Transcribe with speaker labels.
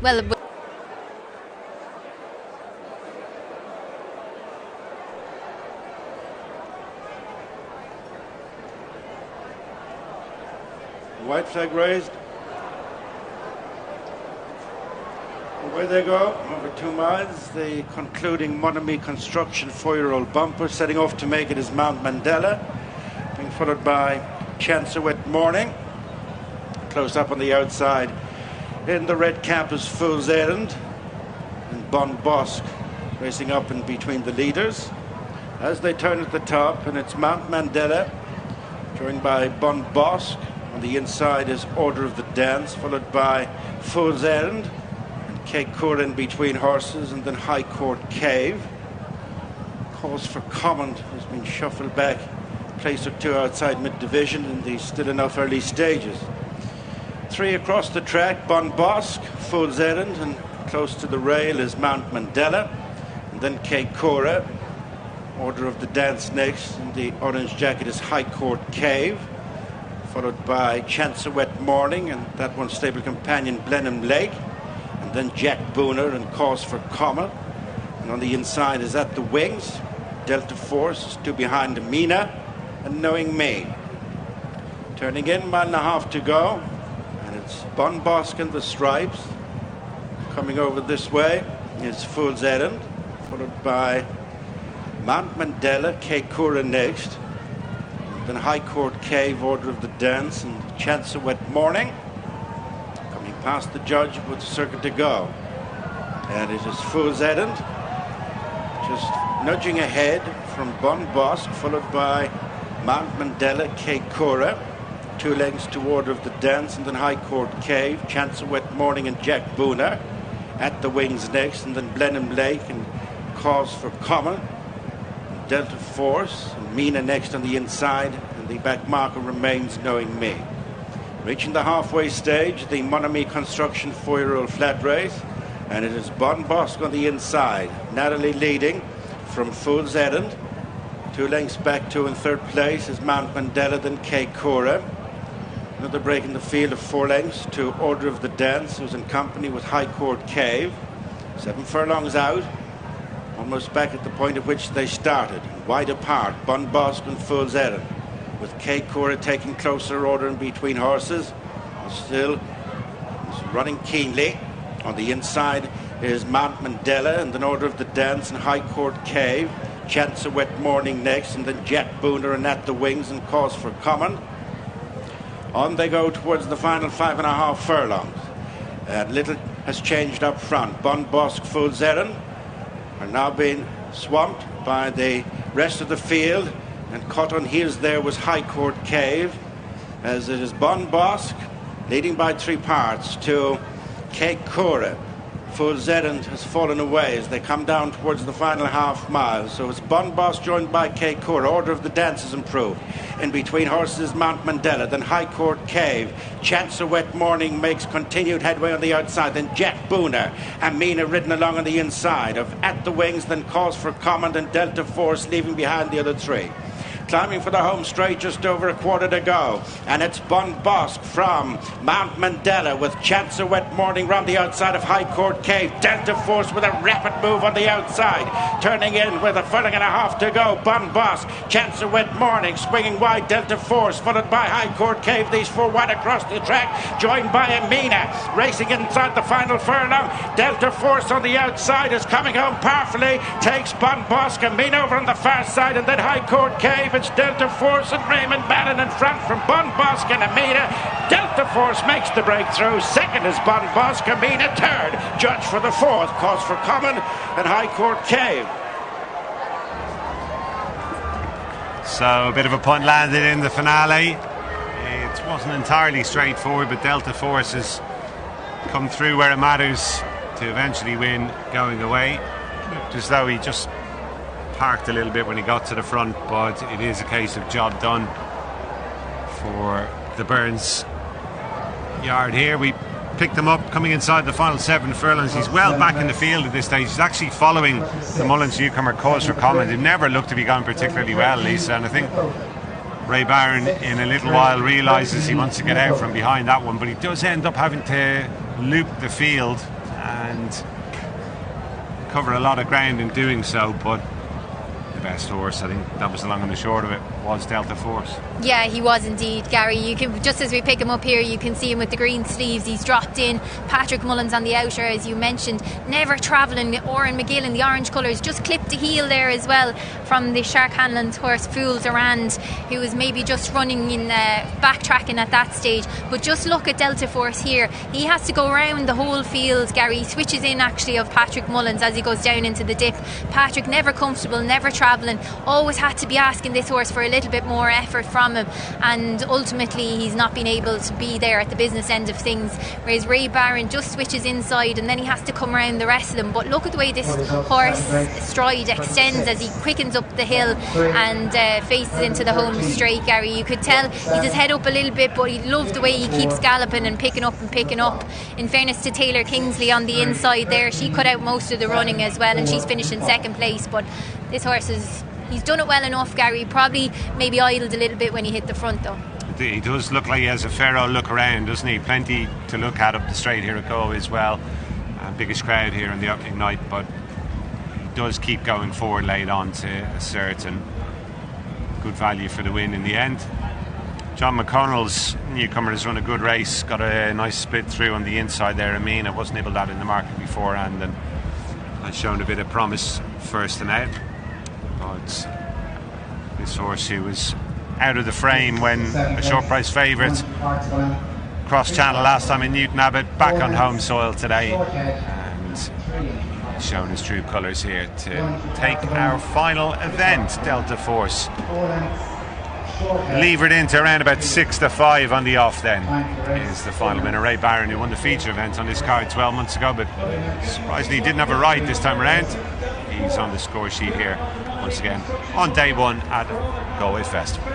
Speaker 1: Well,
Speaker 2: White flag raised. Away they go, over 2 miles. The concluding Monami construction 4-year-old bumper, setting off to make it is Mount Mandela, being followed by Chancewet Morning. Close up on the outside in the red cap is Fool's Errand, and Bonnebosq racing up in between the leaders. As they turn at the top, and it's Mount Mandela, joined by Bonnebosq. On the inside is Order of the Dance, followed by Fool's Errand and Cape Court in between horses, and then High Court Cave. Cause for Comment has been shuffled back a place or two outside mid-division in the still enough early stages. 3 across the track, Bonnebosq, Fool's Errand, and close to the rail is Mount Mandela, and then Cape Court. Order of the Dance next, and the orange jacket is High Court Cave, followed by Chancewet Morning, and that one's stable companion Blenheim Lake, and then Jack Booner and Cause for Comment. And on the inside is At the Wings, Delta Force, 2 behind Amina and Knowing Me. Turning in, 1.5 miles to go, and it's Bonnebosq and the Stripes. Coming over this way is Fool's Errand, followed by Mount Mandela, Keikura next, then High Court Cave, Order of the Dance, and Chancewet Morning. Coming past the judge with the circuit to go. And it is Fool's Errand, just nudging ahead from Bonnebosq, followed by Mount Mandela, Keikura. 2 lengths to Order of the Dance, and then High Court Cave, Chancewet Morning and Jack Booner. At the Wings next, and then Blenheim Lake and Cause for Comment. Delta Force, and Mina next on the inside, and the back marker remains Knowing Me. Reaching the halfway stage, the Monami construction 4-year-old flat race, and it is Bonnebosq on the inside, narrowly leading from Fool's Errand. 2 lengths back to in 3rd place is Mount Mandela, then Keikura. Another break in the field of 4 lengths to Order of the Dance, who's in company with High Court Cave. 7 furlongs out, almost back at the point at which they started. Wide apart, Bonnebosq and Fool's Errand, with Keikura taking closer order in between horses. Still running keenly. On the inside is Mount Mandela, and then Order of the Dance and High Court Cave. Chancewet Morning next, and then Jack Booner and At the Wings and Cause for Comment. On they go towards the final 5.5 furlongs. And little has changed up front. Bonnebosq, Fool's Errand are now being swamped by the rest of the field, and caught on heels there was High Court Cave, as it is Bonnebosq leading by 3 parts to Keikura. Fool's Errand has fallen away as they come down towards the final half mile. So it's Bonnebosq joined by Keikura. Order of the Dance has improved. In between horses, Mount Mandela, then High Court Cave. Chancewet Morning makes continued headway on the outside. Then Jack Booner. Amina ridden along on the inside of At the Wings, then Cause for Comment and Delta Force leaving behind the other 3. Climbing for the home straight, just over a quarter to go, and it's Bonnebosq from Mount Mandela with Chancewet Morning round the outside of High Court Cave. Delta Force with a rapid move on the outside, turning in with 1.5 furlongs to go. Bonnebosq, Chancewet Morning swinging wide, Delta Force followed by High Court Cave. These 4 wide across the track, joined by Amina racing inside the final furlong. Delta Force on the outside is coming home powerfully, takes Bonnebosq. Amina over on the far side, and then High Court Cave. It's Delta Force and Raymond Bannon in front from Bonnebosq and Amina. Delta Force makes the breakthrough. 2nd is Bonnebosq. Amina 3rd. Judge for the 4th. Cause for Comment and High Court Cave.
Speaker 3: So a bit of a punt landed in the finale. It wasn't entirely straightforward, but Delta Force has come through where it matters to eventually win going away. Looked as though he just parked a little bit when he got to the front, but it is a case of job done for the Byrnes yard here. We picked him up coming inside the final 7 furlongs. He's well back in the field at this stage. He's actually following the Mullins newcomer Cause for Comment. It never looked to be going particularly well, Lisa, and I think Ray Barron in a little while realises he wants to get out from behind that one, but he does end up having to loop the field and cover a lot of ground in doing so, but the best horse, I think that was the long and the short of it, was Delta Force.
Speaker 1: Yeah, he was indeed, Gary. You can, just as we pick him up here, you can see him with the green sleeves. He's dropped in. Patrick Mullins on the outer, as you mentioned, never travelling. Oran McGill in the orange colours, just clipped a heel there as well from the Shark Hanlon's horse Fools Arand, who was maybe just running in backtracking at that stage. But just look at Delta Force here. He has to go around the whole field, Gary. He switches in actually of Patrick Mullins as he goes down into the dip. Patrick never comfortable, never travelling, always had to be asking this horse for a little bit more effort from him, and ultimately he's not been able to be there at the business end of things, whereas Ray Barron just switches inside and then he has to come around the rest of them. But look at the way this horse stride extends as he quickens up the hill and faces into the home straight, Gary. You could tell he's his head up a little bit, but he loved the way he keeps galloping and picking up. In fairness to Taylor Kingsley on the inside there, she cut out most of the running as well and she's finishing second place. But this horse he's done it well enough, Gary. Probably maybe idled a little bit when he hit the front though.
Speaker 3: He does look like he has a fair old look around, doesn't he? Plenty to look at up the straight here at Galway as well. Biggest crowd here on the opening night, but he does keep going forward late on to assert, and good value for the win in the end. John McConnell's newcomer has run a good race, got a nice split through on the inside there. Amina wasn't able to that in the market beforehand and has shown a bit of promise first and out. But this horse, who was out of the frame when a short price favourite cross channel last time in Newton Abbot, back on home soil today and shown his true colours here to take our final event. Delta Force levered into around about 6-5 on the off then is the final winner. Ray Barron, who won the feature event on this card 12 months ago, but surprisingly didn't have a ride this time around. He's on the score sheet here once again on day one at Galway Festival.